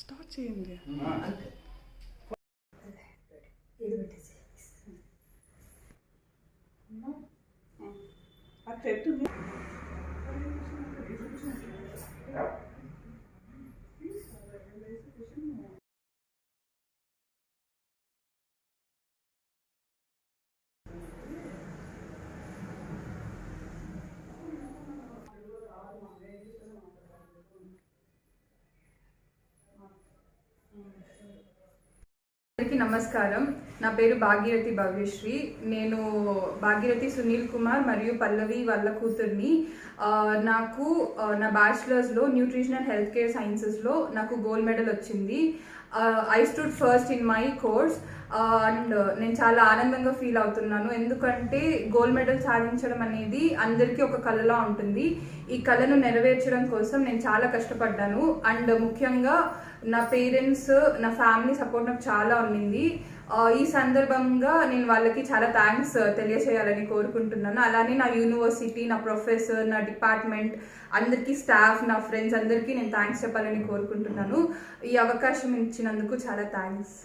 Start చేయండి. అందరికీ నమస్కారం. నా పేరు భాగీరథి భవ్యశ్రీ. నేను భాగీరథి సునీల్ కుమార్ మరియు పల్లవి వాళ్ళ కూతుర్ని. నాకు నా బ్యాచిలర్స్లో న్యూట్రిషన్ అండ్ హెల్త్ కేర్ సైన్సెస్లో నాకు గోల్డ్ మెడల్ వచ్చింది. I stood first in my course and నేను చాలా ఆనందంగా ఫీల్ అవుతున్నాను. ఎందుకంటే గోల్డ్ మెడల్ సాధించడం అనేది అందరికీ ఒక కళలా ఉంటుంది. ఈ కళను నెరవేర్చడం కోసం నేను చాలా కష్టపడ్డాను. అండ్ ముఖ్యంగా నా పేరెంట్స్, నా ఫ్యామిలీ సపోర్ట్ నాకు చాలా ఉండింది. ఈ సందర్భంగా నేను వాళ్ళకి చాలా థ్యాంక్స్ తెలియజేయాలని కోరుకుంటున్నాను. అలానే నా యూనివర్సిటీ, నా ప్రొఫెసర్, నా డిపార్ట్మెంట్ అందరికీ, స్టాఫ్, నా ఫ్రెండ్స్ అందరికీ నేను థ్యాంక్స్ చెప్పాలని కోరుకుంటున్నాను. ఈ అవకాశం ఇచ్చినందుకు చాలా థ్యాంక్స్.